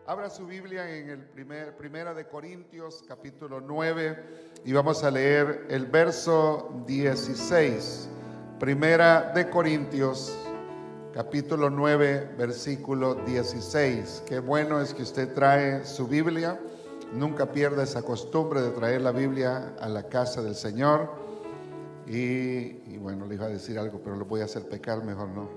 Abra su Biblia en el Primera de Corintios, capítulo 9, y vamos a leer el verso 16. Primera de Corintios, capítulo 9, versículo 16. Qué bueno es que usted trae su Biblia. Nunca pierda esa costumbre de traer la Biblia a la casa del Señor. Y bueno, le iba a decir algo, pero lo voy a hacer pecar, mejor no.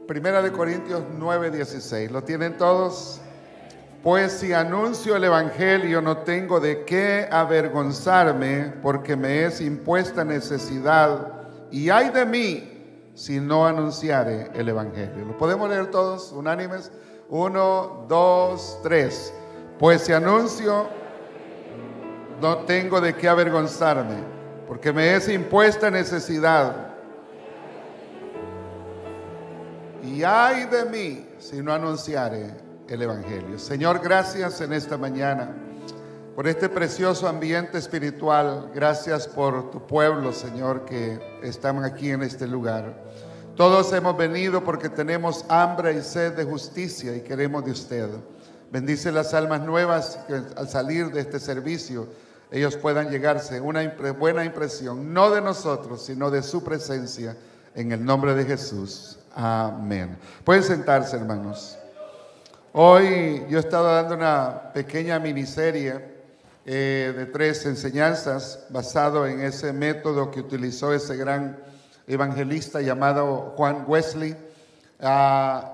Primera de Corintios 9, 16. ¿Lo tienen todos? Pues si anuncio el Evangelio, no tengo de qué avergonzarme, porque me es impuesta necesidad, y ay de mí si no anunciare el Evangelio. ¿Lo podemos leer todos unánimes? 1, 2, 3. Pues si anuncio, no tengo de qué avergonzarme, porque me es impuesta necesidad, y ay de mí si no anunciare el Evangelio. Señor, gracias en esta mañana por este precioso ambiente espiritual. Gracias por tu pueblo, Señor, que están aquí en este lugar. Todos hemos venido porque tenemos hambre y sed de justicia y queremos de usted. Bendice las almas nuevas, que al salir de este servicio ellos puedan llegarse una buena impresión, no de nosotros, sino de su presencia, en el nombre de Jesús. Amén. Pueden sentarse, hermanos. Hoy yo he estado dando una pequeña miniserie de 3 enseñanzas basado en ese método que utilizó ese gran evangelista llamado Juan Wesley.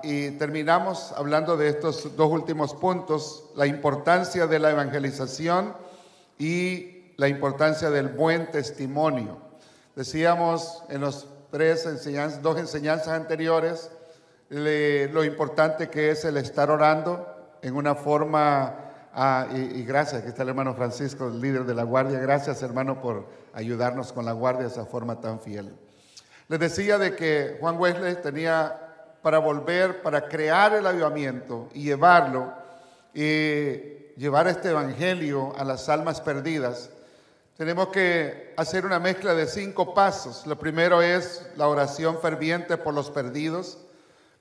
Y terminamos hablando de estos 2 últimos puntos: la importancia de la evangelización y la importancia del buen testimonio. Decíamos en los 2 enseñanzas anteriores lo importante que es el estar orando en una forma, y gracias, aquí está el hermano Francisco, el líder de la guardia. Gracias, hermano, por ayudarnos con la guardia de esa forma tan fiel. Les decía de que Juan Wesley tenía para crear el avivamiento y llevar este evangelio a las almas perdidas. Tenemos que hacer una mezcla de 5 pasos. Lo primero es la oración ferviente por los perdidos.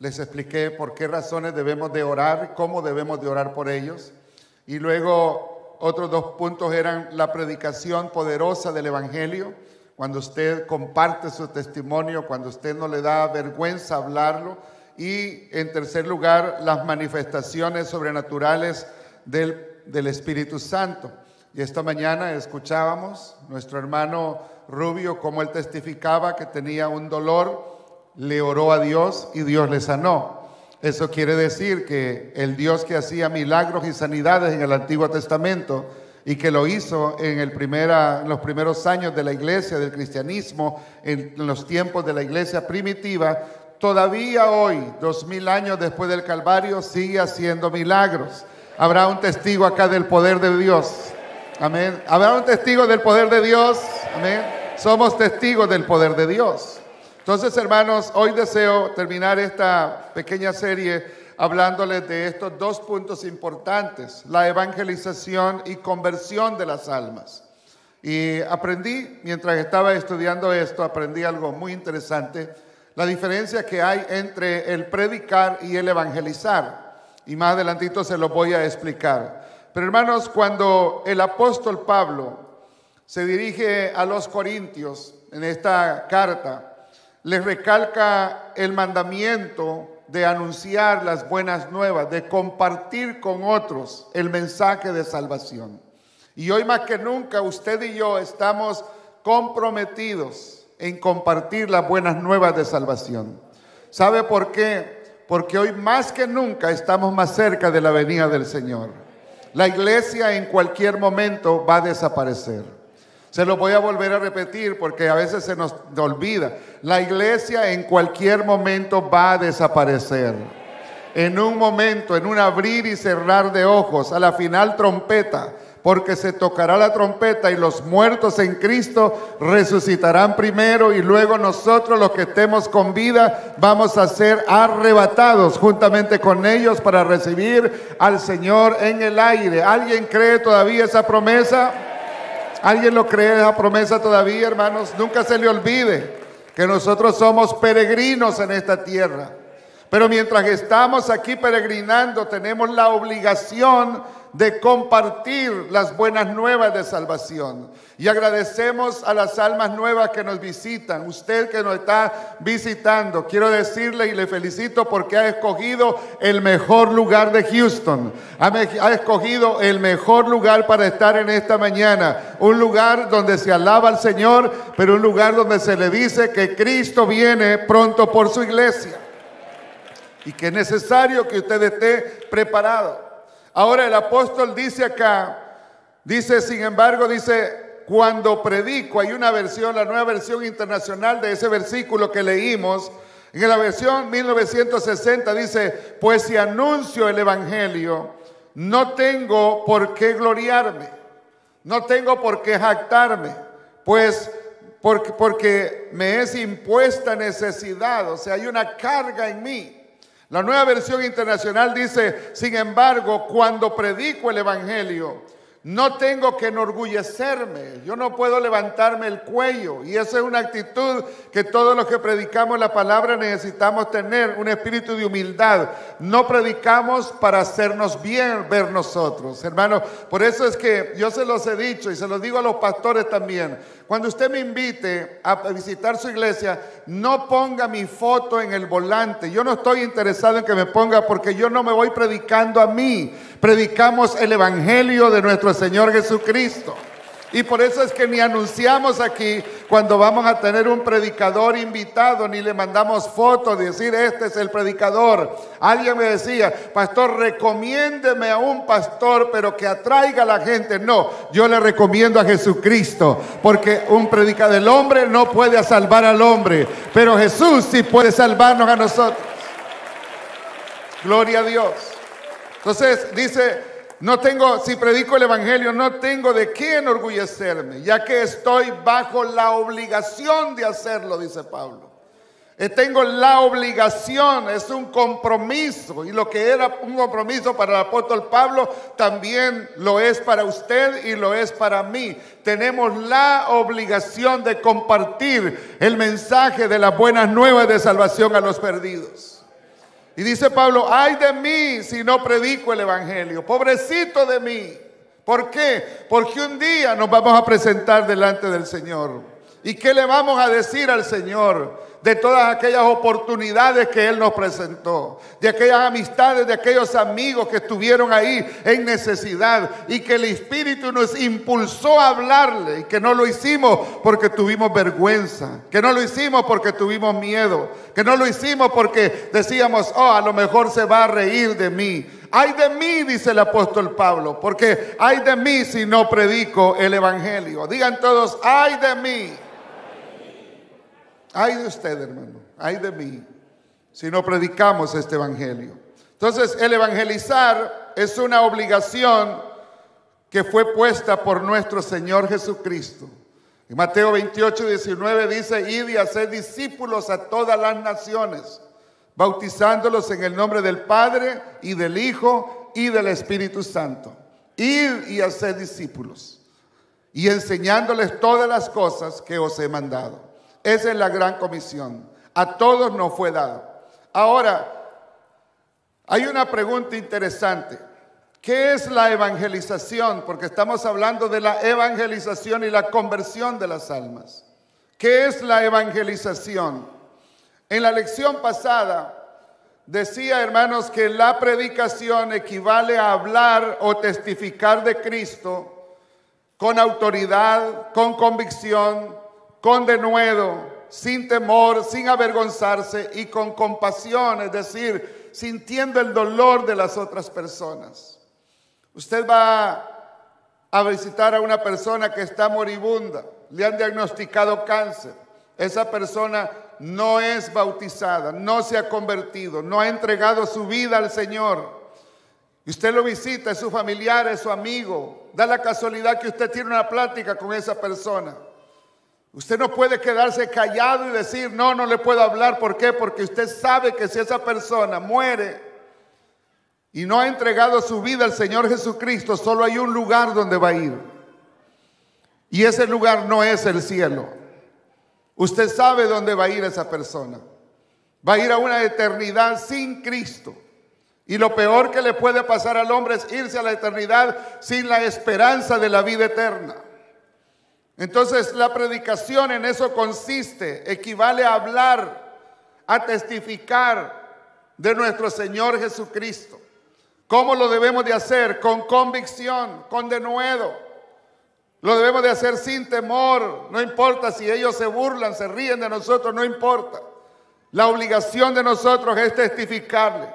Les expliqué por qué razones debemos de orar, cómo debemos de orar por ellos. Y luego otros 2 puntos eran la predicación poderosa del Evangelio. Cuando usted comparte su testimonio, cuando usted no le da vergüenza hablarlo. Y en tercer lugar, las manifestaciones sobrenaturales del Espíritu Santo. Y esta mañana escuchábamos nuestro hermano Rubio cómo él testificaba que tenía un dolor, le oró a Dios y Dios le sanó. Eso quiere decir que el Dios que hacía milagros y sanidades en el Antiguo Testamento y que lo hizo en los primeros años de la iglesia, del cristianismo, en los tiempos de la iglesia primitiva, todavía hoy, 2000 años después del Calvario, sigue haciendo milagros. Habrá un testigo acá del poder de Dios. Amén. ¿Habrá un testigo del poder de Dios? Amén. Somos testigos del poder de Dios. Entonces, hermanos, hoy deseo terminar esta pequeña serie hablándoles de estos 2 puntos importantes: la evangelización y conversión de las almas. Y aprendí, mientras estaba estudiando esto, aprendí algo muy interesante: la diferencia que hay entre el predicar y el evangelizar. Y más adelantito se lo voy a explicar. Pero hermanos, cuando el apóstol Pablo se dirige a los corintios en esta carta, les recalca el mandamiento de anunciar las buenas nuevas, de compartir con otros el mensaje de salvación. Y hoy más que nunca usted y yo estamos comprometidos en compartir las buenas nuevas de salvación. ¿Sabe por qué? Porque hoy más que nunca estamos más cerca de la venida del Señor. La iglesia en cualquier momento va a desaparecer. Se lo voy a volver a repetir porque a veces se nos olvida. La iglesia en cualquier momento va a desaparecer. En un momento, en un abrir y cerrar de ojos, a la final trompeta, porque se tocará la trompeta y los muertos en Cristo resucitarán primero, y luego nosotros, los que estemos con vida, vamos a ser arrebatados juntamente con ellos para recibir al Señor en el aire. ¿Alguien cree todavía esa promesa? ¿Alguien lo cree esa promesa todavía, hermanos? Nunca se le olvide que nosotros somos peregrinos en esta tierra. Pero mientras estamos aquí peregrinando, tenemos la obligación de compartir las buenas nuevas de salvación. Y agradecemos a las almas nuevas que nos visitan. Usted que nos está visitando, quiero decirle y le felicito porque ha escogido el mejor lugar de Houston. Ha escogido el mejor lugar para estar en esta mañana. Un lugar donde se alaba al Señor, pero un lugar donde se le dice que Cristo viene pronto por su iglesia. Y que es necesario que usted esté preparado. Ahora el apóstol dice acá, dice, sin embargo, dice, cuando predico, hay una versión, la nueva versión internacional de ese versículo que leímos, en la versión 1960 dice, pues si anuncio el evangelio, no tengo por qué gloriarme, no tengo por qué jactarme, pues porque me es impuesta necesidad, o sea, hay una carga en mí. La nueva versión internacional dice, sin embargo, cuando predico el evangelio, no tengo que enorgullecerme, yo no puedo levantarme el cuello. Y esa es una actitud que todos los que predicamos la palabra necesitamos tener, un espíritu de humildad. No predicamos para hacernos bien ver nosotros, hermanos. Por eso es que yo se los he dicho y se los digo a los pastores también. Cuando usted me invite a visitar su iglesia, no ponga mi foto en el volante. Yo no estoy interesado en que me ponga porque yo no me voy predicando a mí. Predicamos el evangelio de nuestro Señor Jesucristo. Y por eso es que ni anunciamos aquí cuando vamos a tener un predicador invitado, ni le mandamos fotos de decir este es el predicador. Alguien me decía, pastor, recomiéndeme a un pastor, pero que atraiga a la gente. No, yo le recomiendo a Jesucristo, porque un predicador del hombre no puede salvar al hombre, pero Jesús sí puede salvarnos a nosotros. Gloria a Dios. Entonces dice, no tengo, si predico el evangelio, no tengo de qué enorgullecerme, ya que estoy bajo la obligación de hacerlo, dice Pablo. Tengo la obligación, es un compromiso, y lo que era un compromiso para el apóstol Pablo, también lo es para usted y lo es para mí. Tenemos la obligación de compartir el mensaje de las buenas nuevas de salvación a los perdidos. Y dice Pablo, ay de mí si no predico el evangelio, pobrecito de mí. ¿Por qué? Porque un día nos vamos a presentar delante del Señor. ¿Y qué le vamos a decir al Señor de todas aquellas oportunidades que Él nos presentó? De aquellas amistades, de aquellos amigos que estuvieron ahí en necesidad y que el Espíritu nos impulsó a hablarle y que no lo hicimos porque tuvimos vergüenza, que no lo hicimos porque tuvimos miedo, que no lo hicimos porque decíamos, oh, a lo mejor se va a reír de mí. Ay de mí, dice el apóstol Pablo, porque ay de mí si no predico el evangelio. Digan todos, ay de mí. Ay de usted, hermano, ay de mí, si no predicamos este evangelio. Entonces, el evangelizar es una obligación que fue puesta por nuestro Señor Jesucristo. En Mateo 28, 19 dice, id y haced discípulos a todas las naciones, bautizándolos en el nombre del Padre y del Hijo y del Espíritu Santo. Id y haced discípulos y enseñándoles todas las cosas que os he mandado. Esa es la gran comisión. A todos nos fue dado. Ahora, hay una pregunta interesante. ¿Qué es la evangelización? Porque estamos hablando de la evangelización y la conversión de las almas. ¿Qué es la evangelización? En la lección pasada decía, hermanos, que la predicación equivale a hablar o testificar de Cristo con autoridad, con convicción, con denuedo, sin temor, sin avergonzarse y con compasión, es decir, sintiendo el dolor de las otras personas. Usted va a visitar a una persona que está moribunda, le han diagnosticado cáncer. Esa persona no es bautizada, no se ha convertido, no ha entregado su vida al Señor. Y usted lo visita, es su familiar, es su amigo. Da la casualidad que usted tiene una plática con esa persona. Usted no puede quedarse callado y decir, no, no le puedo hablar. ¿Por qué? Porque usted sabe que si esa persona muere y no ha entregado su vida al Señor Jesucristo, solo hay un lugar donde va a ir. Y ese lugar no es el cielo. Usted sabe dónde va a ir esa persona. va a ir a una eternidad sin Cristo. Y lo peor que le puede pasar al hombre es irse a la eternidad sin la esperanza de la vida eterna. Entonces la predicación en eso consiste, equivale a hablar, a testificar de nuestro Señor Jesucristo. ¿Cómo lo debemos de hacer? Con convicción, con denuedo. Lo debemos de hacer sin temor, no importa si ellos se burlan, se ríen de nosotros, no importa. La obligación de nosotros es testificarle.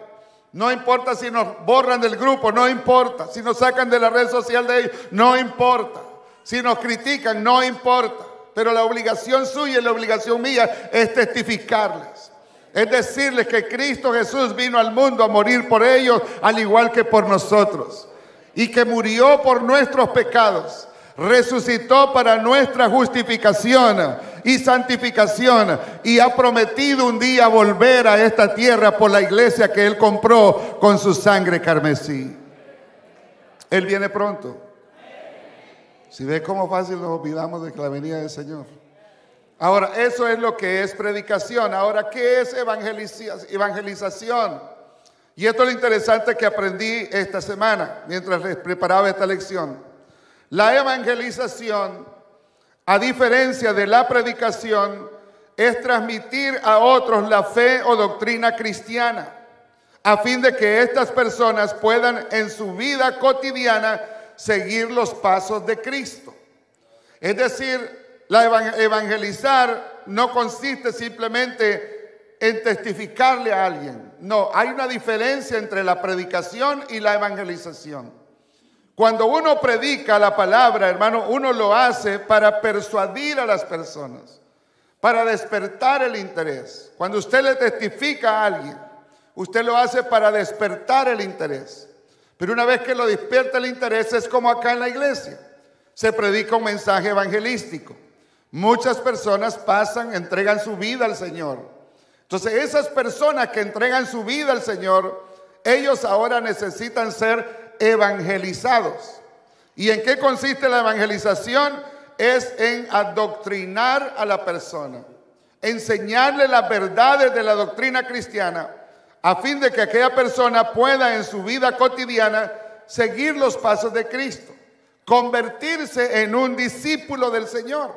No importa si nos borran del grupo, no importa. Si nos sacan de la red social de ellos, no importa. Si nos critican, no importa. Pero la obligación suya y la obligación mía es testificarles. Es decirles que Cristo Jesús vino al mundo a morir por ellos, al igual que por nosotros. Y que murió por nuestros pecados. Resucitó para nuestra justificación y santificación, y ha prometido un día volver a esta tierra por la iglesia que Él compró con su sangre carmesí. Él viene pronto. Si ve cómo fácil nos olvidamos de la venida del Señor. Ahora, eso es lo que es predicación. Ahora, ¿qué es evangelización? Y esto es lo interesante que aprendí esta semana mientras les preparaba esta lección. La evangelización, a diferencia de la predicación, es transmitir a otros la fe o doctrina cristiana, a fin de que estas personas puedan en su vida cotidiana seguir los pasos de Cristo. Es decir, evangelizar no consiste simplemente en testificarle a alguien. No, hay una diferencia entre la predicación y la evangelización. Cuando uno predica la palabra, hermano, uno lo hace para persuadir a las personas, para despertar el interés. Cuando usted le testifica a alguien, usted lo hace para despertar el interés. Pero una vez que lo despierta el interés, es como acá en la iglesia. Se predica un mensaje evangelístico. Muchas personas pasan, entregan su vida al Señor. Entonces, esas personas que entregan su vida al Señor, ellos ahora necesitan ser evangelizados. ¿Y en qué consiste la evangelización? Es en adoctrinar a la persona, enseñarle las verdades de la doctrina cristiana, a fin de que aquella persona pueda en su vida cotidiana seguir los pasos de Cristo, convertirse en un discípulo del Señor,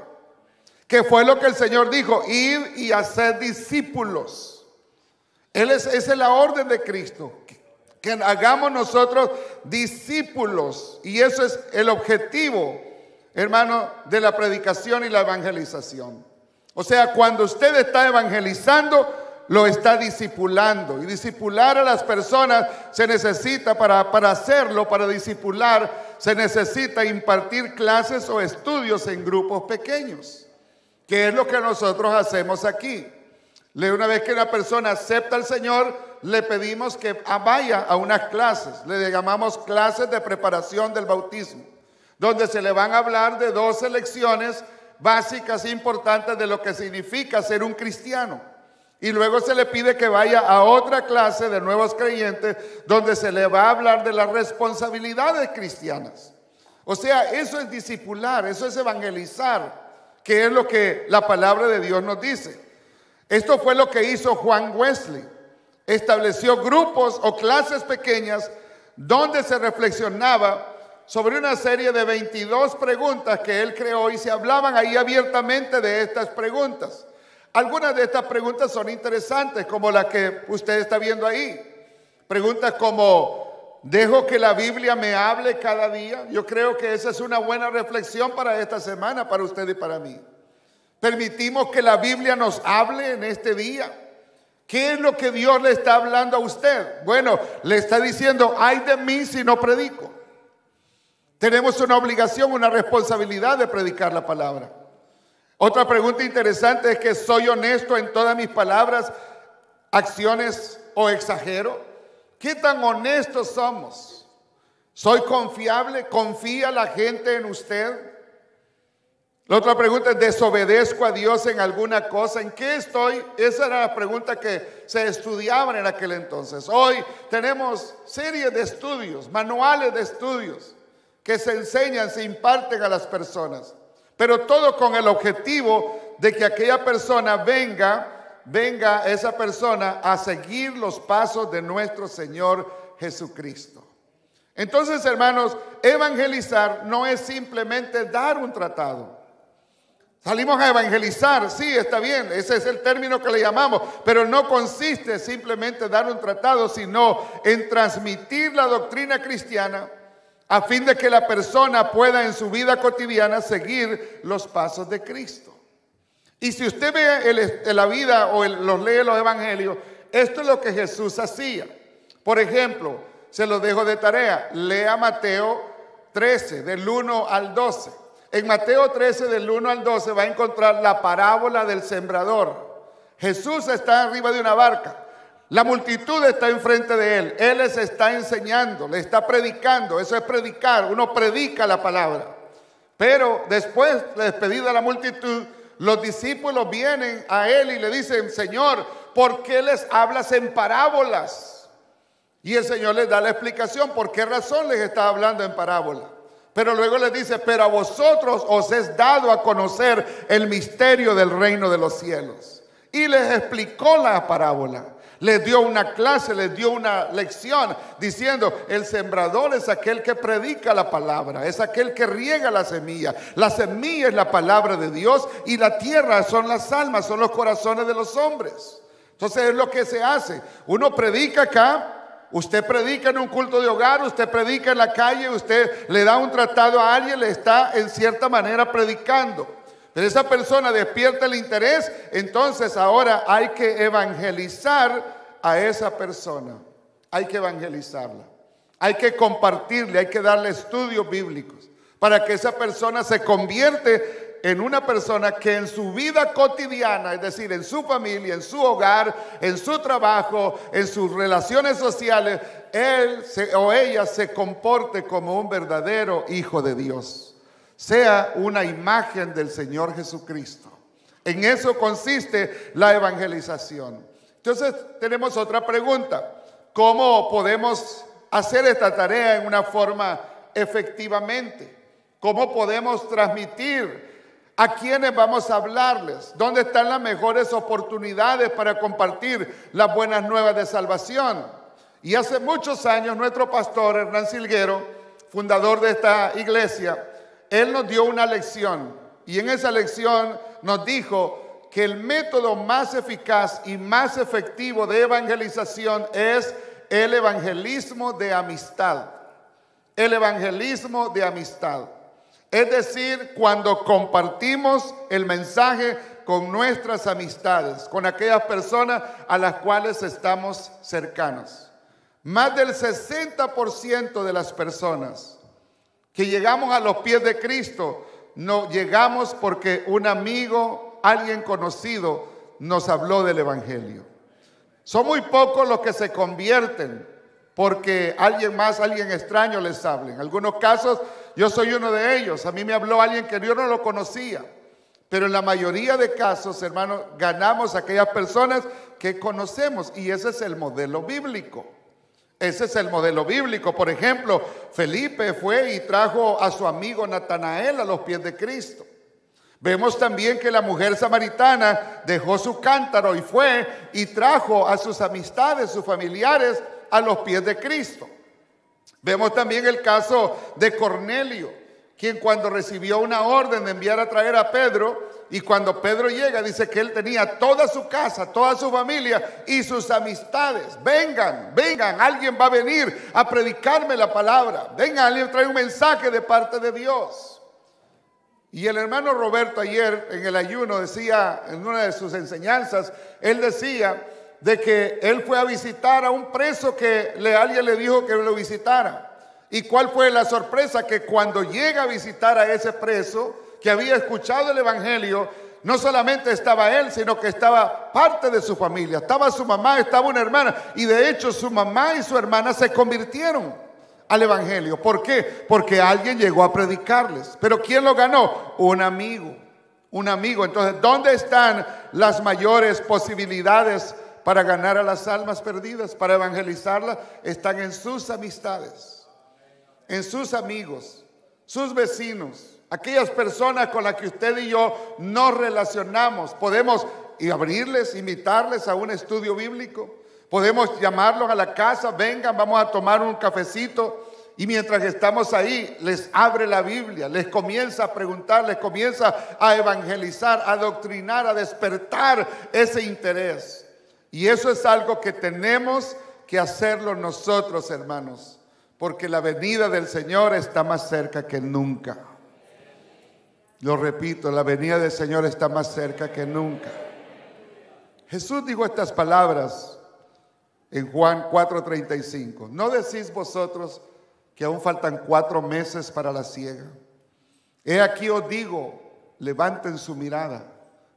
que fue lo que el Señor dijo: id y haced discípulos. Esa es la orden de Cristo, que hagamos nosotros discípulos. Y eso es el objetivo, hermano, de la predicación y la evangelización. O sea, cuando usted está evangelizando, lo está discipulando. Y discipular a las personas se necesita, para hacerlo, para discipular, se necesita impartir clases o estudios en grupos pequeños, que es lo que nosotros hacemos aquí. Una vez que una persona acepta al Señor, le pedimos que vaya a unas clases, le llamamos clases de preparación del bautismo, donde se le van a hablar de 12 lecciones básicas e importantes de lo que significa ser un cristiano. Y luego se le pide que vaya a otra clase de nuevos creyentes, donde se le va a hablar de las responsabilidades cristianas. O sea, eso es discipular, eso es evangelizar, que es lo que la palabra de Dios nos dice. Esto fue lo que hizo Juan Wesley. Estableció grupos o clases pequeñas donde se reflexionaba sobre una serie de 22 preguntas que él creó, y se hablaban ahí abiertamente de estas preguntas. Algunas de estas preguntas son interesantes, como la que usted está viendo ahí. Preguntas como: ¿dejo que la Biblia me hable cada día? Yo creo que esa es una buena reflexión para esta semana, para usted y para mí. ¿Permitimos que la Biblia nos hable en este día? ¿Qué es lo que Dios le está hablando a usted? Bueno, le está diciendo: ay de mí si no predico. Tenemos una obligación, una responsabilidad de predicar la palabra. Otra pregunta interesante es que: ¿soy honesto en todas mis palabras, acciones o exagero? ¿Qué tan honestos somos? ¿Soy confiable? ¿Confía la gente en usted? La otra pregunta es: ¿desobedezco a Dios en alguna cosa? ¿En qué estoy? Esa era la pregunta que se estudiaban en aquel entonces. Hoy tenemos series de estudios, manuales de estudios que se enseñan, se imparten a las personas, pero todo con el objetivo de que aquella persona venga venga esa persona a seguir los pasos de nuestro Señor Jesucristo. Entonces, hermanos, evangelizar no es simplemente dar un tratado. Salimos a evangelizar, sí, está bien, ese es el término que le llamamos, pero no consiste simplemente dar un tratado, sino en transmitir la doctrina cristiana a fin de que la persona pueda en su vida cotidiana seguir los pasos de Cristo. Y si usted ve la vida o lee los evangelios, esto es lo que Jesús hacía. Por ejemplo, se los dejo de tarea, lea Mateo 13, del 1 al 12. En Mateo 13, del 1 al 12, va a encontrar la parábola del sembrador. Jesús está arriba de una barca. La multitud está enfrente de él. Él les está enseñando, le está predicando. Eso es predicar. Uno predica la palabra. Pero después de despedida la multitud, los discípulos vienen a él y le dicen: Señor, ¿por qué les hablas en parábolas? Y el Señor les da la explicación por qué razón les está hablando en parábola. Pero luego les dice: pero a vosotros os es dado a conocer el misterio del reino de los cielos. Y les explicó la parábola. Les dio una clase, les dio una lección diciendo: el sembrador es aquel que predica la palabra, es aquel que riega la semilla. La semilla es la palabra de Dios y la tierra son las almas, son los corazones de los hombres. Entonces es lo que se hace. Uno predica acá. Usted predica en un culto de hogar, usted predica en la calle, usted le da un tratado a alguien, le está en cierta manera predicando. Pero esa persona despierta el interés, entonces ahora hay que evangelizar a esa persona. Hay que evangelizarla. Hay que compartirle, hay que darle estudios bíblicos para que esa persona se convierte en una persona que en su vida cotidiana, es decir, en su familia, en su hogar, en su trabajo, en sus relaciones sociales, él o ella se comporte como un verdadero hijo de Dios. Sea una imagen del Señor Jesucristo. En eso consiste la evangelización. Entonces tenemos otra pregunta. ¿Cómo podemos hacer esta tarea en una forma efectivamente? ¿Cómo podemos transmitir? ¿A quiénes vamos a hablarles? ¿Dónde están las mejores oportunidades para compartir las buenas nuevas de salvación? Y hace muchos años nuestro pastor Hernán Silguero, fundador de esta iglesia, él nos dio una lección. Y en esa lección nos dijo que el método más eficaz y más efectivo de evangelización es el evangelismo de amistad. El evangelismo de amistad. Es decir, cuando compartimos el mensaje con nuestras amistades, con aquellas personas a las cuales estamos cercanos. Más del 60% de las personas que llegamos a los pies de Cristo, no llegamos porque un amigo, alguien conocido, nos habló del evangelio. Son muy pocos los que se convierten porque alguien extraño les habla. En algunos casos, yo soy uno de ellos. A mí me habló alguien que yo no lo conocía. Pero en la mayoría de casos, hermanos, ganamos a aquellas personas que conocemos. Y ese es el modelo bíblico. Ese es el modelo bíblico. Por ejemplo, Felipe fue y trajo a su amigo Natanael a los pies de Cristo. Vemos también que la mujer samaritana dejó su cántaro y fue y trajo a sus amistades, sus familiares, a los pies de Cristo. Vemos también el caso de Cornelio, quien cuando recibió una orden de enviar a traer a Pedro, y cuando Pedro llega, dice que él tenía toda su casa, toda su familia y sus amistades. Vengan, alguien va a venir a predicarme la palabra. Vengan, alguien trae un mensaje de parte de Dios. Y el hermano Roberto ayer en el ayuno decía, en una de sus enseñanzas, él decía de que él fue a visitar a un preso que alguien le dijo que lo visitara. ¿Y cuál fue la sorpresa? Que cuando llega a visitar a ese preso que había escuchado el evangelio, no solamente estaba él, sino que estaba parte de su familia. Estaba su mamá, estaba una hermana. Y de hecho su mamá y su hermana se convirtieron al evangelio. ¿Por qué? Porque alguien llegó a predicarles. ¿Pero quién lo ganó? Un amigo. Un amigo. Entonces, ¿dónde están las mayores posibilidades para ganar a las almas perdidas, para evangelizarlas? Están en sus amistades, en sus amigos, sus vecinos, aquellas personas con las que usted y yo nos relacionamos. Podemos y abrirles, invitarles a un estudio bíblico. Podemos llamarlos a la casa, vengan, vamos a tomar un cafecito. Y mientras estamos ahí, les abre la Biblia, les comienza a preguntar, les comienza a evangelizar, a adoctrinar, a despertar ese interés. Y eso es algo que tenemos que hacerlo nosotros, hermanos, porque la venida del Señor está más cerca que nunca. Lo repito, la venida del Señor está más cerca que nunca. Jesús dijo estas palabras en Juan 4:35. ¿No decís vosotros que aún faltan 4 meses para la siega? He aquí os digo, levanten su mirada,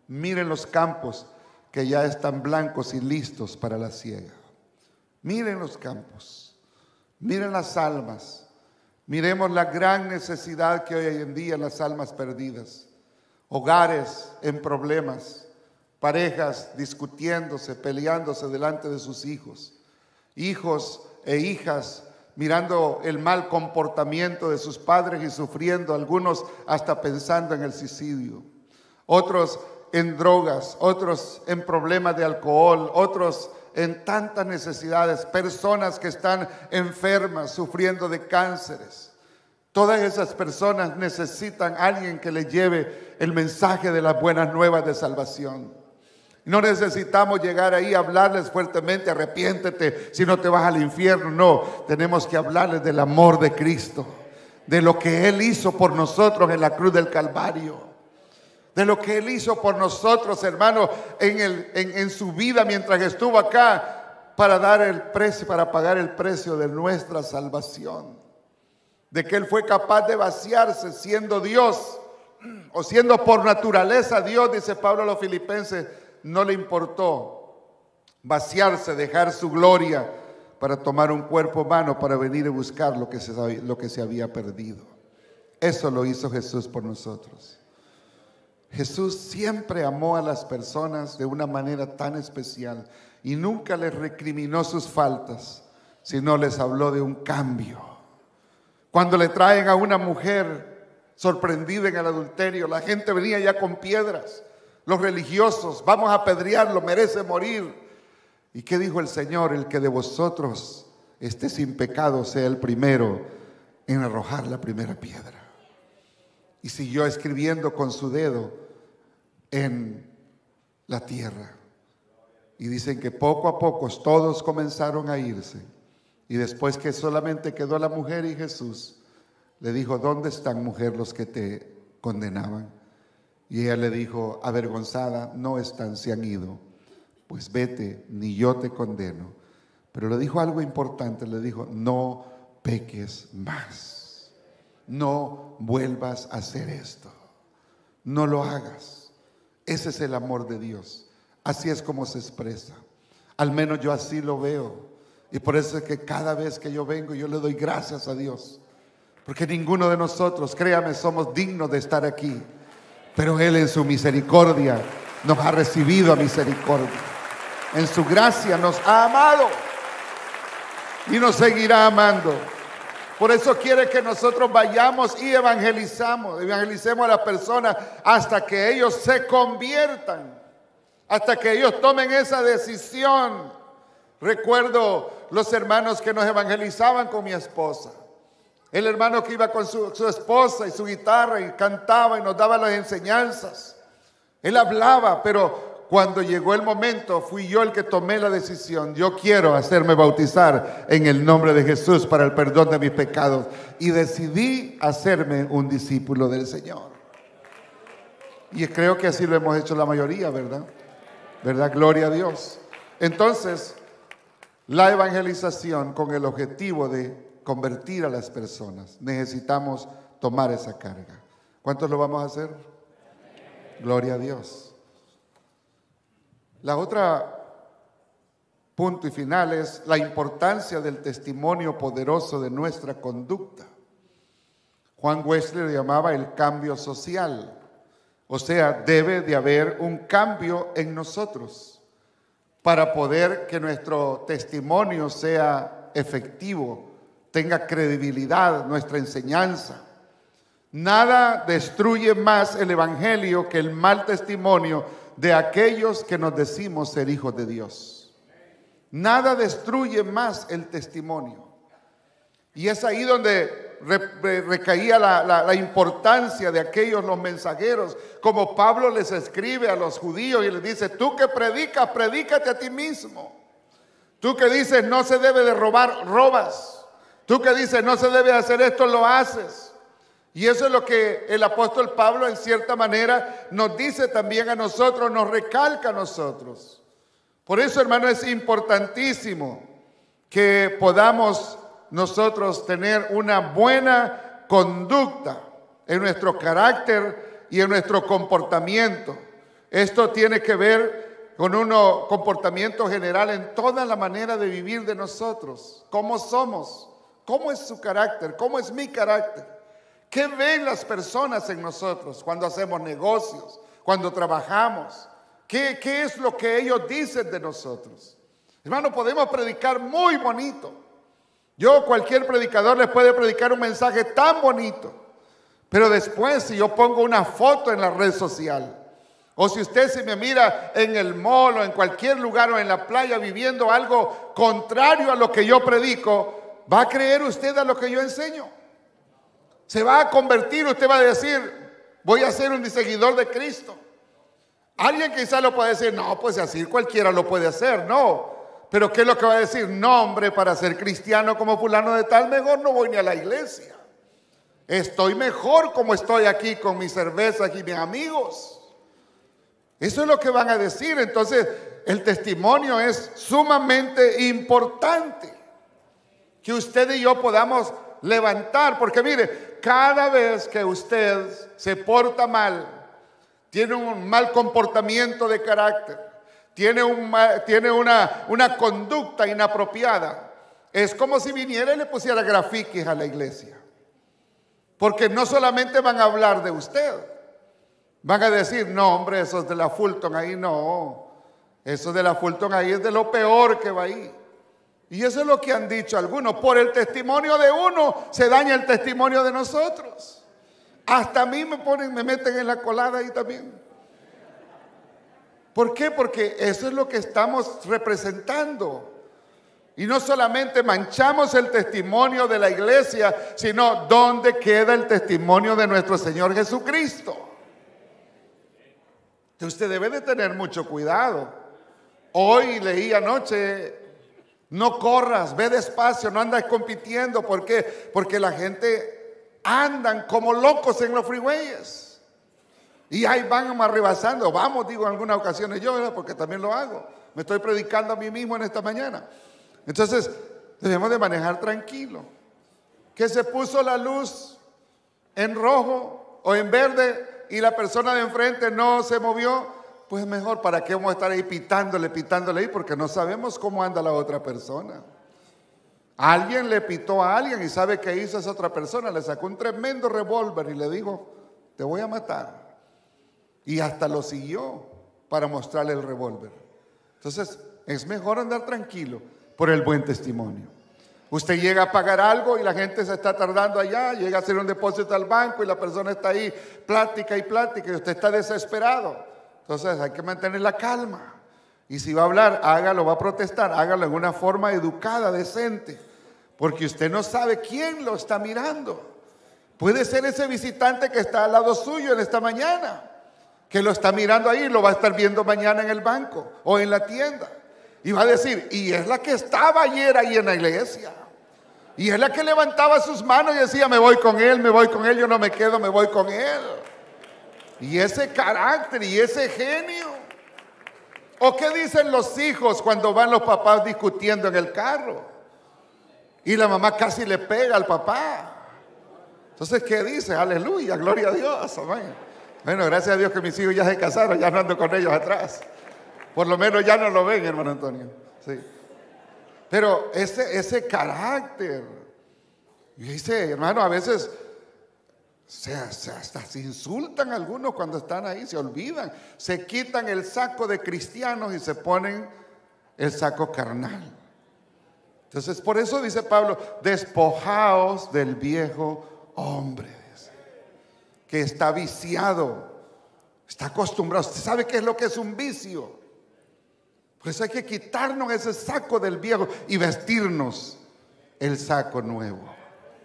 miren los campos que ya están blancos y listos para la siega. Miren los campos, miren las almas, miremos la gran necesidad que hoy en día las almas perdidas, hogares en problemas, parejas discutiéndose, peleándose delante de sus hijos, hijos e hijas mirando el mal comportamiento de sus padres y sufriendo, algunos hasta pensando en el suicidio, otros en drogas, otros en problemas de alcohol, otros en tantas necesidades, personas que están enfermas, sufriendo de cánceres. Todas esas personas necesitan a alguien que les lleve el mensaje de las buenas nuevas de salvación. No necesitamos llegar ahí a hablarles fuertemente, arrepiéntete si no te vas al infierno. No, tenemos que hablarles del amor de Cristo, de lo que Él hizo por nosotros en la cruz del Calvario, de lo que Él hizo por nosotros, hermano, en su vida mientras estuvo acá para dar el precio, para pagar el precio de nuestra salvación. De que Él fue capaz de vaciarse siendo Dios, o siendo por naturaleza Dios, dice Pablo a los Filipenses. No le importó vaciarse, dejar su gloria para tomar un cuerpo humano, para venir y buscar lo que se había perdido. Eso lo hizo Jesús por nosotros. Jesús siempre amó a las personas de una manera tan especial y nunca les recriminó sus faltas, sino les habló de un cambio. Cuando le traen a una mujer sorprendida en el adulterio, la gente venía ya con piedras. Los religiosos, vamos a apedrearlo, merece morir. ¿Y qué dijo el Señor? El que de vosotros esté sin pecado sea el primero en arrojar la primera piedra. Y siguió escribiendo con su dedo en la tierra. Y dicen que poco a poco todos comenzaron a irse. Y después que solamente quedó la mujer y Jesús, le dijo, ¿dónde están, mujer, los que te condenaban? Y ella le dijo, avergonzada, no están, se han ido. Pues vete, ni yo te condeno. Pero le dijo algo importante, le dijo, no peques más. No vuelvas a hacer esto. No lo hagas. Ese es el amor de Dios. Así es como se expresa. Al menos yo así lo veo. Y por eso es que cada vez que yo vengo, yo le doy gracias a Dios. Porque ninguno de nosotros, créame, somos dignos de estar aquí. Pero Él en su misericordia nos ha recibido a misericordia. En su gracia nos ha amado y nos seguirá amando. Por eso quiere que nosotros vayamos y evangelicemos a las personas hasta que ellos se conviertan, hasta que ellos tomen esa decisión. Recuerdo los hermanos que nos evangelizaban con mi esposa. El hermano que iba con su esposa y su guitarra y cantaba y nos daba las enseñanzas. Él hablaba, pero cuando llegó el momento fui yo el que tomé la decisión. Yo quiero hacerme bautizar en el nombre de Jesús para el perdón de mis pecados. Y decidí hacerme un discípulo del Señor. Y creo que así lo hemos hecho la mayoría, ¿verdad? ¿Verdad? Gloria a Dios. Entonces, la evangelización con el objetivo de convertir a las personas, necesitamos tomar esa carga. ¿Cuántos lo vamos a hacer? Gloria a Dios. La otra punto y final es la importancia del testimonio poderoso de nuestra conducta. Juan Wesley lo llamaba el cambio social. O sea, debe de haber un cambio en nosotros para poder que nuestro testimonio sea efectivo, tenga credibilidad nuestra enseñanza. Nada destruye más el evangelio que el mal testimonio de aquellos que nos decimos ser hijos de Dios. Nada destruye más el testimonio. Y es ahí donde recaía la importancia de aquellos, los mensajeros, como Pablo les escribe a los judíos y les dice: tú que predicas, predícate a ti mismo. Tú que dices no se debe de robar, robas. Tú que dices no se debe hacer esto, lo haces. Y eso es lo que el apóstol Pablo en cierta manera nos dice también a nosotros, nos recalca a nosotros. Por eso, hermano, es importantísimo que podamos nosotros tener una buena conducta en nuestro carácter y en nuestro comportamiento. Esto tiene que ver con un comportamiento general en toda la manera de vivir de nosotros. ¿Cómo somos? ¿Cómo es su carácter? ¿Cómo es mi carácter? ¿Qué ven las personas en nosotros cuando hacemos negocios, cuando trabajamos? ¿Qué es lo que ellos dicen de nosotros? Hermano, podemos predicar muy bonito. Cualquier predicador les puede predicar un mensaje tan bonito. Pero después, si yo pongo una foto en la red social, o si usted se me mira en el mall o en cualquier lugar o en la playa viviendo algo contrario a lo que yo predico, ¿va a creer usted a lo que yo enseño? Se va a convertir, usted va a decir: voy a ser un seguidor de Cristo. Alguien quizás lo puede decir: no, pues así cualquiera lo puede hacer. No, pero ¿qué es lo que va a decir? No, hombre, para ser cristiano como fulano de tal, mejor no voy ni a la iglesia. Estoy mejor como estoy aquí con mis cervezas y mis amigos. Eso es lo que van a decir. Entonces, el testimonio es sumamente importante que usted y yo podamos levantar, porque mire, cada vez que usted se porta mal, tiene un mal comportamiento de carácter, tiene una conducta inapropiada, es como si viniera y le pusiera grafitis a la iglesia. Porque no solamente van a hablar de usted, van a decir: no, hombre, esos de la Fulton ahí no, esos de la Fulton ahí es de lo peor que va ahí. Y eso es lo que han dicho algunos. Por el testimonio de uno se daña el testimonio de nosotros. Hasta a mí me meten en la colada ahí también. ¿Por qué? Porque eso es lo que estamos representando. Y no solamente manchamos el testimonio de la iglesia, sino ¿dónde queda el testimonio de nuestro Señor Jesucristo? Entonces usted debe de tener mucho cuidado. Hoy leí anoche: no corras, ve despacio, no andas compitiendo. ¿Por qué? Porque la gente andan como locos en los freeways. Y ahí van rebasando. Vamos, digo en algunas ocasiones yo, ¿verdad? Porque también lo hago. Me estoy predicando a mí mismo en esta mañana. Entonces, debemos de manejar tranquilo. Que se puso la luz en rojo o en verde y la persona de enfrente no se movió. Pues mejor, ¿para qué vamos a estar ahí pitándole ahí? Porque no sabemos cómo anda la otra persona. Alguien le pitó a alguien y sabe qué hizo esa otra persona. Le sacó un tremendo revólver y le dijo: te voy a matar. Y hasta lo siguió para mostrarle el revólver. Entonces, es mejor andar tranquilo por el buen testimonio. Usted llega a pagar algo y la gente se está tardando allá, llega a hacer un depósito al banco y la persona está ahí, plática y plática, y usted está desesperado. Entonces hay que mantener la calma. Y si va a hablar, hágalo, va a protestar, hágalo en una forma educada, decente. Porque usted no sabe quién lo está mirando. Puede ser ese visitante que está al lado suyo en esta mañana, que lo está mirando ahí, lo va a estar viendo mañana en el banco o en la tienda. Y va a decir: y es la que estaba ayer ahí en la iglesia. Y es la que levantaba sus manos y decía: me voy con él, yo no me quedo, me voy con él. Y ese carácter y ese genio. ¿O qué dicen los hijos cuando van los papás discutiendo en el carro? Y la mamá casi le pega al papá. Entonces, ¿qué dice? Aleluya, gloria a Dios, amén. Bueno, gracias a Dios que mis hijos ya se casaron, ya no ando con ellos atrás. Por lo menos ya no lo ven, hermano Antonio. Sí. Pero ese carácter. Y dice, hermano, a veces hasta se insultan algunos cuando están ahí, se olvidan, se quitan el saco de cristianos y se ponen el saco carnal. Entonces, por eso dice Pablo: despojaos del viejo hombre, que está viciado Está acostumbrado. Usted sabe qué es lo que es un vicio. Por eso hay que quitarnos ese saco del viejo y vestirnos el saco nuevo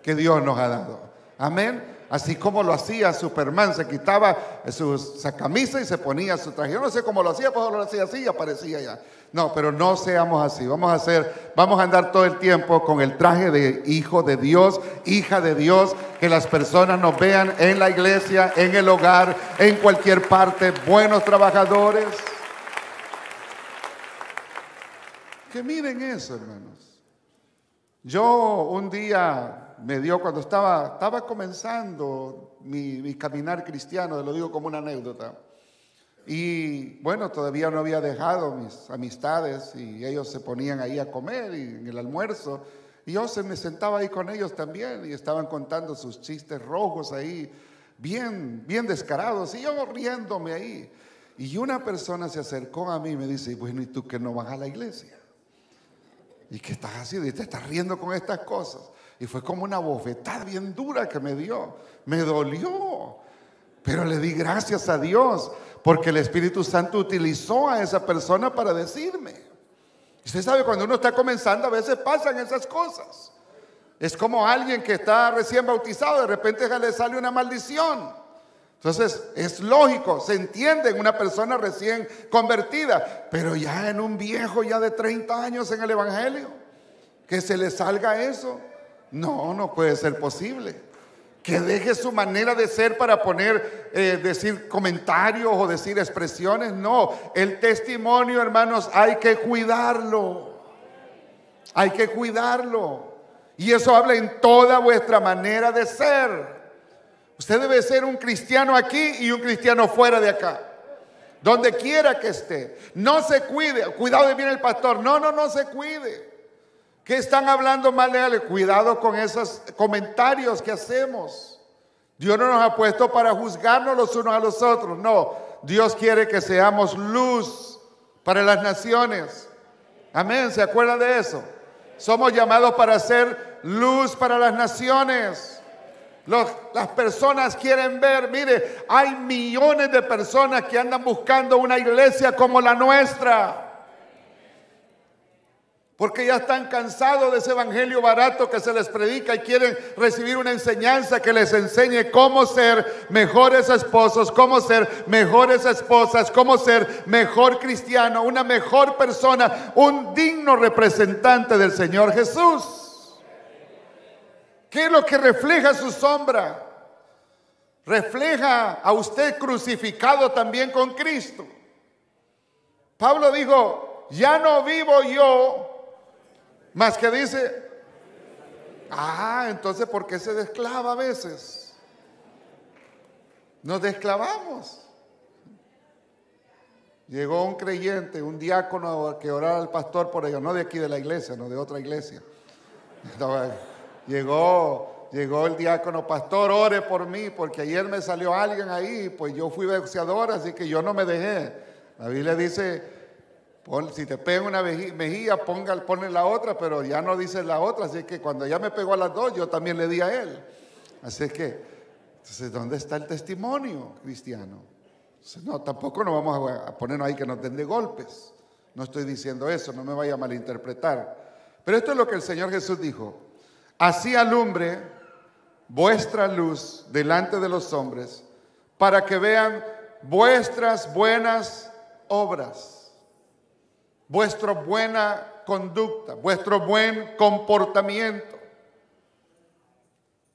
que Dios nos ha dado. Amén. Así como lo hacía Superman, se quitaba esa camisa y se ponía su traje. Yo no sé cómo lo hacía, pues lo hacía así y aparecía ya. No, pero no seamos así. Vamos a andar todo el tiempo con el traje de hijo de Dios, hija de Dios, que las personas nos vean en la iglesia, en el hogar, en cualquier parte, buenos trabajadores. Que miren eso, hermanos. Yo un día me dio, cuando estaba comenzando mi caminar cristiano, lo digo como una anécdota, y bueno, todavía no había dejado mis amistades y ellos se ponían ahí a comer y en el almuerzo, y yo me sentaba ahí con ellos también y estaban contando sus chistes rojos ahí, bien descarados, y yo riéndome ahí. Y una persona se acercó a mí y me dice, bueno, ¿y tú que no vas a la iglesia? ¿Y qué estás haciendo? Y te estás riendo con estas cosas. Y fue como una bofetada bien dura que me dio. Me dolió. Pero le di gracias a Dios porque el Espíritu Santo utilizó a esa persona para decirme. Usted sabe, cuando uno está comenzando, a veces pasan esas cosas. Es como alguien que está recién bautizado, de repente le sale una maldición. Entonces es lógico, se entiende en una persona recién convertida, pero ya en un viejo ya de 30 años en el evangelio, que se le salga eso, no puede ser posible. Que deje su manera de ser para decir comentarios o decir expresiones. No, el testimonio, hermanos, hay que cuidarlo. Hay que cuidarlo. Y eso habla en toda vuestra manera de ser. Usted debe ser un cristiano aquí y un cristiano fuera de acá. Donde quiera que esté. No se cuide. Cuidado de viene el pastor. No se cuide. ¿Qué están hablando mal de él? Cuidado con esos comentarios que hacemos. Dios no nos ha puesto para juzgarnos los unos a los otros. No. Dios quiere que seamos luz para las naciones. Amén. ¿Se acuerdan de eso? Somos llamados para ser luz para las naciones. Las personas quieren ver, mire, hay millones de personas que andan buscando una iglesia como la nuestra. Porque ya están cansados de ese evangelio barato que se les predica y quieren recibir una enseñanza que les enseñe cómo ser mejores esposos, cómo ser mejores esposas, cómo ser mejor cristiano, una mejor persona, un digno representante del Señor Jesús. ¿Qué es lo que refleja su sombra? Refleja a usted crucificado también con Cristo. Pablo dijo, ya no vivo yo, más que dice, entonces ¿por qué se desclava a veces? Nos desclavamos. Llegó un creyente, un diácono que orara al pastor por ello, no de aquí de la iglesia, no de otra iglesia. Llegó el diácono, pastor, ore por mí, porque ayer me salió alguien ahí, pues yo fui boxeador, así que yo no me dejé. La Biblia dice, si te pega una mejilla, ponle la otra, pero ya no dice la otra, así que cuando ya me pegó a las dos, yo también le di a él. Así que, entonces, ¿dónde está el testimonio cristiano? Entonces, no, tampoco nos vamos a ponernos ahí que nos den de golpes. No estoy diciendo eso, no me vaya a malinterpretar. Pero esto es lo que el Señor Jesús dijo. Así alumbre vuestra luz delante de los hombres, para que vean vuestras buenas obras, vuestra buena conducta, vuestro buen comportamiento,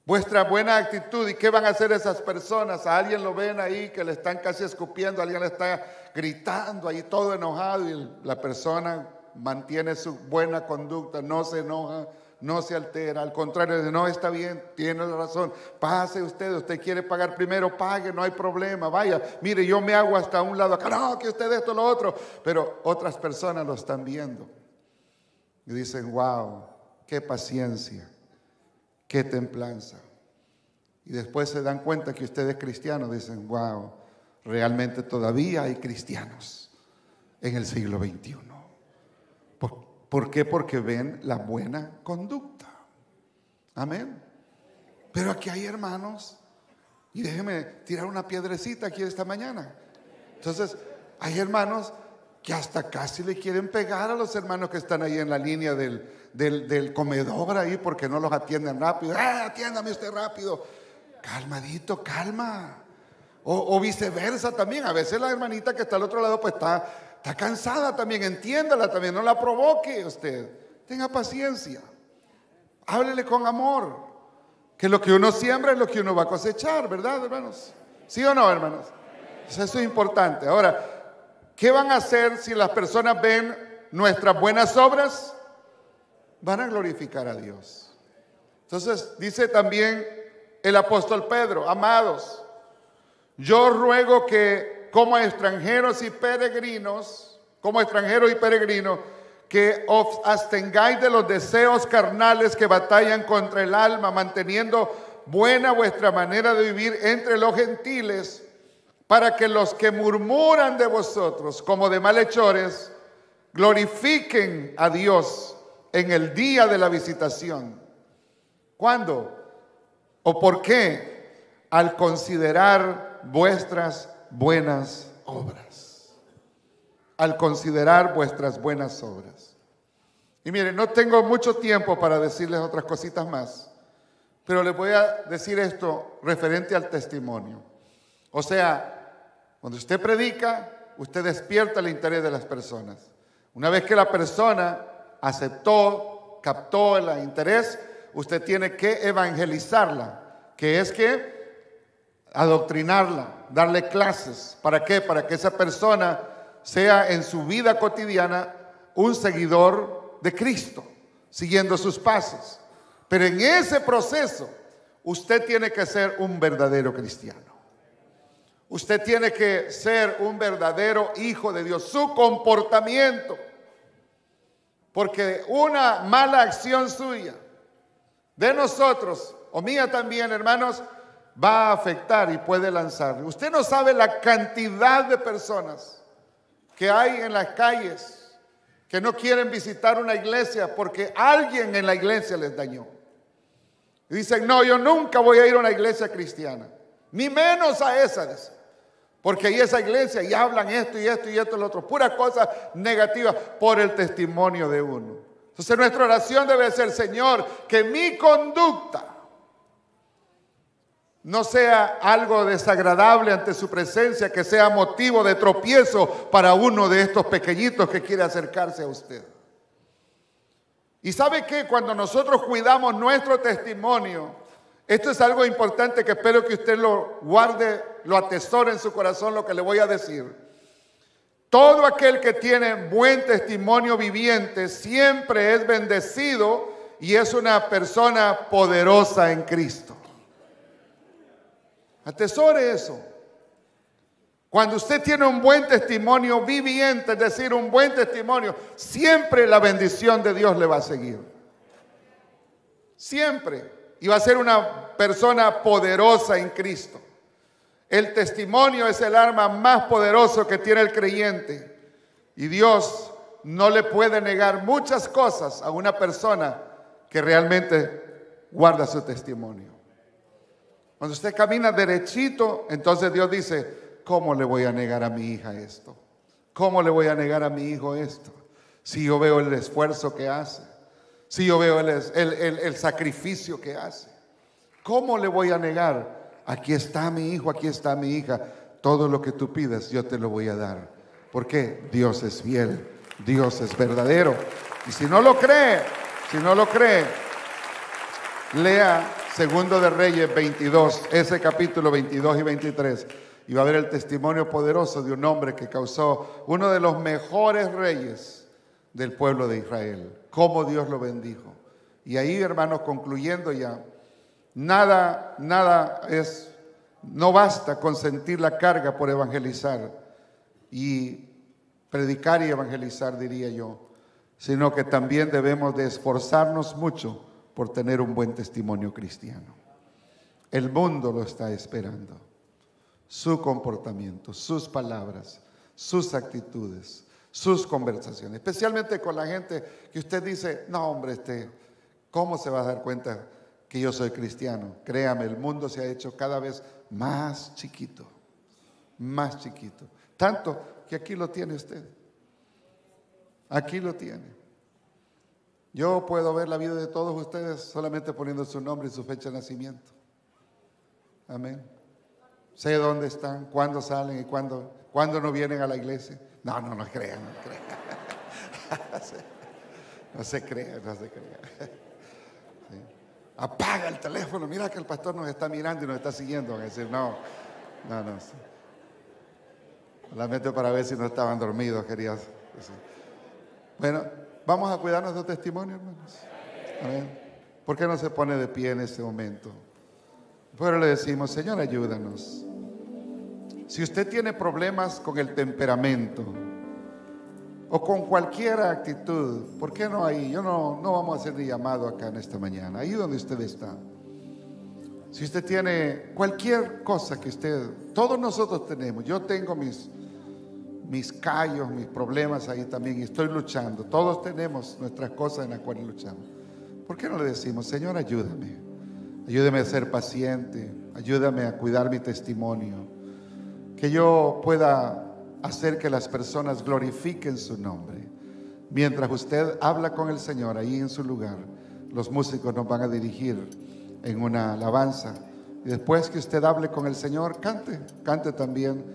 vuestra buena actitud. ¿Y qué van a hacer esas personas? A alguien lo ven ahí que le están casi escupiendo, a alguien le está gritando ahí todo enojado y la persona mantiene su buena conducta, no se enoja, no se altera, al contrario, no, está bien, tiene la razón, pase usted quiere pagar primero, pague, no hay problema, vaya, mire, yo me hago hasta un lado acá, no, que usted esto, lo otro, pero otras personas lo están viendo y dicen, wow, qué paciencia, qué templanza, y después se dan cuenta que usted es cristiano, dicen, wow, realmente todavía hay cristianos en el siglo XXI. ¿Por qué? Porque ven la buena conducta. Amén. Pero aquí hay hermanos, y déjeme tirar una piedrecita aquí esta mañana, Entonces, hay hermanos que hasta casi le quieren pegar a los hermanos que están ahí en la línea del comedor ahí porque no los atienden rápido. Atiéndame usted rápido. Calmadito, calma. O viceversa también. A veces la hermanita que está al otro lado pues está cansada también. Entiéndala también, no la provoque usted. Tenga paciencia. Háblele con amor. Que lo que uno siembra es lo que uno va a cosechar, ¿verdad, hermanos? ¿Sí o no, hermanos? Eso es importante. Ahora, ¿qué van a hacer si las personas ven nuestras buenas obras? Van a glorificar a Dios. Entonces, dice también el apóstol Pedro: amados, yo ruego que como extranjeros y peregrinos, que os abstengáis de los deseos carnales que batallan contra el alma, manteniendo buena vuestra manera de vivir entre los gentiles, para que los que murmuran de vosotros como de malhechores glorifiquen a Dios en el día de la visitación. ¿Cuándo? ¿O por qué? Al considerar vuestras buenas obras. Al considerar vuestras buenas obras. Y miren, no tengo mucho tiempo para decirles otras cositas más, pero les voy a decir esto referente al testimonio. O sea, cuando usted predica, usted despierta el interés de las personas. Una vez que la persona aceptó, captó el interés, usted tiene que evangelizarla, que es que adoctrinarla, darle clases. ¿Para qué? Para que esa persona sea en su vida cotidiana un seguidor de Cristo, siguiendo sus pasos. Pero en ese proceso, usted tiene que ser un verdadero cristiano. Usted tiene que ser un verdadero hijo de Dios. Su comportamiento. Porque una mala acción suya, de nosotros, o mía también, hermanos, va a afectar y puede lanzarle. Usted no sabe la cantidad de personas que hay en las calles que no quieren visitar una iglesia porque alguien en la iglesia les dañó. Y dicen: no, yo nunca voy a ir a una iglesia cristiana, ni menos a esa, dice. Porque ahí esa iglesia y hablan esto y esto y esto y lo otro, puras cosas negativas por el testimonio de uno. Entonces nuestra oración debe ser: Señor, que mi conducta no sea algo desagradable ante su presencia, que sea motivo de tropiezo para uno de estos pequeñitos que quiere acercarse a usted. Y ¿sabe qué? Cuando nosotros cuidamos nuestro testimonio, esto es algo importante que espero que usted lo guarde, lo atesore en su corazón, lo que le voy a decir. Todo aquel que tiene buen testimonio viviente siempre es bendecido y es una persona poderosa en Cristo. Atesore eso. Cuando usted tiene un buen testimonio viviente, es decir, un buen testimonio, siempre la bendición de Dios le va a seguir. Siempre. Y va a ser una persona poderosa en Cristo. El testimonio es el arma más poderosa que tiene el creyente. Y Dios no le puede negar muchas cosas a una persona que realmente guarda su testimonio. Cuando usted camina derechito, entonces Dios dice: ¿cómo le voy a negar a mi hija esto? ¿Cómo le voy a negar a mi hijo esto? Si yo veo el esfuerzo que hace, si yo veo el sacrificio que hace, ¿cómo le voy a negar? Aquí está mi hijo, aquí está mi hija. Todo lo que tú pidas yo te lo voy a dar. ¿Por qué? Dios es fiel, Dios es verdadero. Y si no lo cree, lea Segundo de Reyes 22, ese capítulo 22 y 23. Y va a ver el testimonio poderoso de un hombre que causó uno de los mejores reyes del pueblo de Israel. Cómo Dios lo bendijo. Y ahí, hermanos, concluyendo ya, no basta con sentir la carga por evangelizar y predicar y evangelizar, diría yo, sino que también debemos de esforzarnos mucho por tener un buen testimonio cristiano. El mundo lo está esperando. Su comportamiento, sus palabras, sus actitudes, sus conversaciones, especialmente con la gente que usted dice: no, hombre, ¿cómo se va a dar cuenta que yo soy cristiano? Créame, el mundo se ha hecho cada vez más chiquito, Tanto que aquí lo tiene usted. Aquí lo tiene. Yo puedo ver la vida de todos ustedes solamente poniendo su nombre y su fecha de nacimiento. Amén. Sé dónde están, cuándo salen y cuándo no vienen a la iglesia. No crean, no crean. No se crean. Sí. Apaga el teléfono, mira que el pastor nos está mirando y nos está siguiendo. Van a decir, no. Sí. Solamente para ver si no estaban dormidos, querías decir. Bueno, vamos a cuidarnos de testimonio, hermanos. Amén. ¿Por qué no se pone de pie en este momento? Pero le decimos, Señor, ayúdanos. Si usted tiene problemas con el temperamento o con cualquier actitud, ¿por qué no ahí? No vamos a hacer ni llamado acá en esta mañana, ahí donde usted está. Si usted tiene cualquier cosa que todos nosotros tenemos, yo tengo mis callos, mis problemas ahí también y estoy luchando. Todos tenemos nuestras cosas en las cuales luchamos. ¿Por qué no le decimos, Señor, ayúdame? Ayúdame a ser paciente, ayúdame a cuidar mi testimonio, que yo pueda hacer que las personas glorifiquen su nombre. Mientras usted habla con el Señor ahí en su lugar, los músicos nos van a dirigir en una alabanza. Y después que usted hable con el Señor, cante también.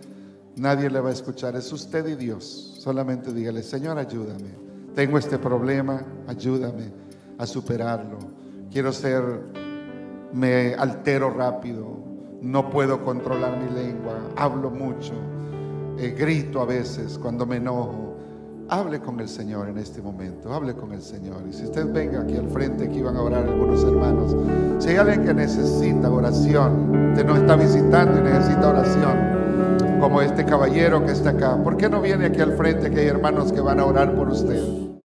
Nadie le va a escuchar, es usted y Dios. Solamente dígale, Señor, ayúdame. Tengo este problema, ayúdame a superarlo. Me altero rápido, no puedo controlar mi lengua, hablo mucho, grito a veces cuando me enojo. Hable con el Señor en este momento, hable con el Señor. Y si usted venga aquí al frente, aquí van a orar algunos hermanos. Si hay alguien que necesita oración, usted nos está visitando y necesita oración, como este caballero que está acá, ¿por qué no viene aquí al frente, que hay hermanos que van a orar por usted?